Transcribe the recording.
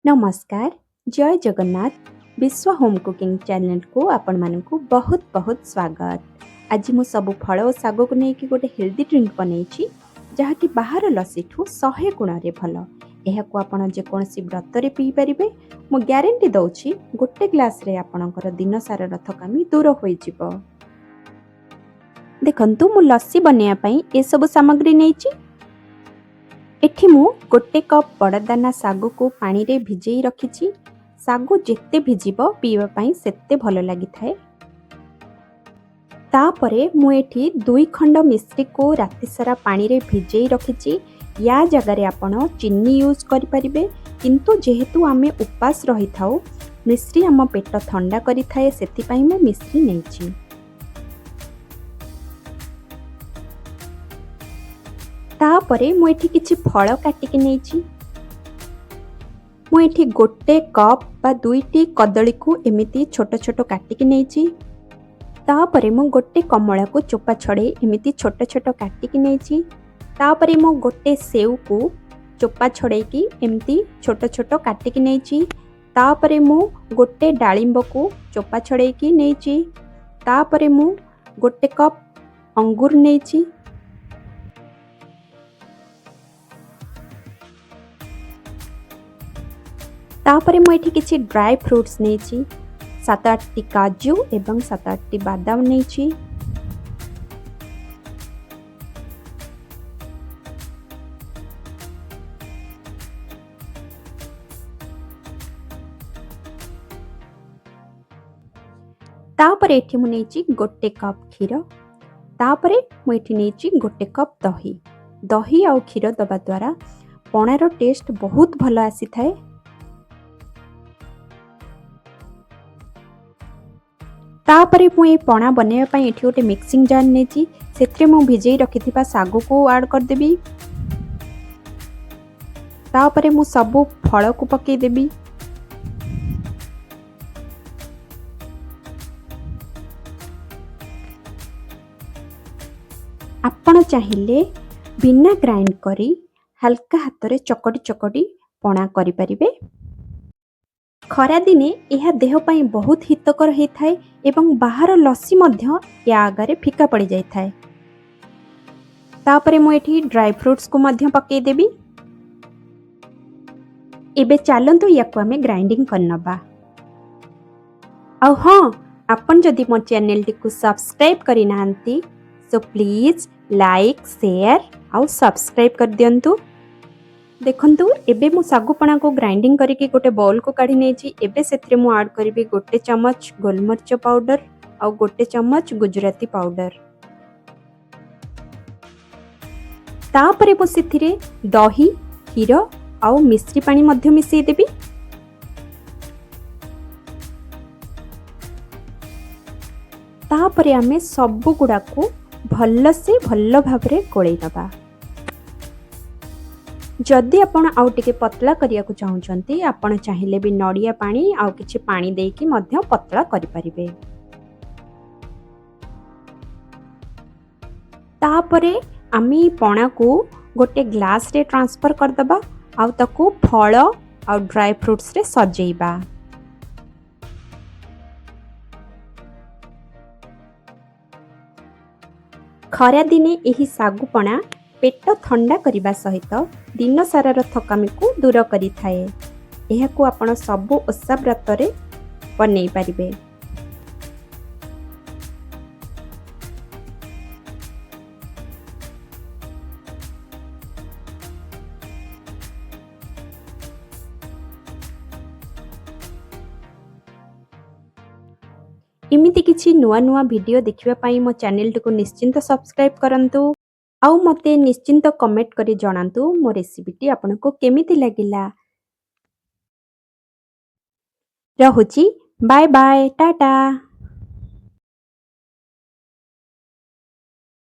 नमस्कार जय जगन्नाथ विश्व होम कुकिंग चैनल को आपण मानकु बहुत बहुत स्वागत। आज मु सब फल और शाग को लेकिन गोटे हेल्दी ड्रिंक बनई जहाँ कि बाहर लस्सी ठू 100 गुण भल। यह आपण जेकोसी व्रत रे पी पारे। मु ग्यारंटी दौची गोटे ग्लास रे आपणकर दिन सारा थकामी दूर हो जिवो। देखंतु मु लस्सी बनैया पई ए सब सामग्री नेची। एठी मु गोटे कप बड़दाना सागु को पानी रे भिजेई रखिछि। सागु जेते भिजिबो पीवा पई सेते भलो लागि थाए। तापरे मु एठी 2 खंड मिश्री को राति सारा पानी रे भिजेई रखिछि। या जगह रे आपण चीनी यूज करि परिबे, किंतु जेहेतु आमे उपास रही थाउ मिश्री हम पेट ठंडा करि थाए, सेति पई मु मिश्री नेछि। तापरे मु एठी किछि फल काटिके नेछि। मु एठी गोटे कप बा 2टी कदली को एमिति छोट छोट काटिके नेछि। तापरे मु गोटे कमला को चोपा छड़े एमिति छोट छोट काटिके नेछि। तापरे मु गोटे सेव को चोपा छड़े की एमिति छोट छोट काटिके नेछि। तापरे मु गोटे डाळिंब को चोपा छड़े की नेछि। तापरे मु गोटे कप अंगूर नेछि। तापरे मु एठी किछि ड्राई फ्रूट्स नेछि। 7-8टी काजू एवं 7-8टी बादाम नेछि। तापरे एठी मु नेछि गोटे कप क्षीर। तापरे मु एठी नेछि गोटे कप दही। दही आ क्षीर दबा द्वारा पणार टेस्ट बहुत भलो आसी थाए। तापरे मु ए पणा बनैया पई एठी गोटे मिक्सिंग जार नेछि। सेत्रे मु भिजेई रखिथिबा सागु को ऐड कर देबी। तापरे मु सब फल को पकेई देबी। आपण चाहिए बिना ग्राइंड करी हल्का हाथ रे चकटी चकटी पणा करि परिबे। खरा दिने यह देह पाई बहुत हितकर होता है एवं बाहर लस्सी मध्य या आगे फिका पड़ जाए। तापरे मु एठी ड्राई फ्रूट्स को मध्य पकई देबी। एबे चलंतु याको आमे ग्राइंडिंग करनबा। आ हाँ, आपन जदि मो चैनल टी को सब्सक्राइब करि नांती सो प्लीज लाइक शेयर आउ सब्सक्राइब कर दियंतु। देखंतु एबे मु सागुपणा को ग्राइंडिंग करके गोटे बाउल को काढी नेछि। एबे सेथरे मु ऐड करबी गोटे चम्मच गोलमरिच पाउडर और गोटे चम्मच गुजराती पाउडर। तापरे मु सेथिरे दही क्षीर और मिश्री पानी मध्य मिसई देबी। तापरे आमे सब गुडा को भल्ल से भल्ल भाबरे गोळेई नबा। जदि आपण आउ टिके पतला करिया को चाहुचंती आपण चाहिले भी नडिया पानी आउ किछि पानी देकी मध्य पतला करि परिबे। तापरे आमी पणा को गोटे ग्लास रे ट्रांसफर कर दबा आउ ताकू फल आउ ड्राई फ्रूट्स रे सजेइबा। खरा दिने एही सागुपणा पेट ठंडा करने सहित दिन सारार थकामी को दूर करि थाए। एहाकू आपण सब ओषा व्रत रे बनई पारिबे। इमिति किछि नुआ नुआ वीडियो देखिबा पई मो चैनल को निश्चिंत सब्सक्राइब करंतु। आउ मते निश्चिंत कमेंट करी जणांतु मो रेसिपीटी आपनको केमिति लागिला। रहुची बाय बाय टाटा।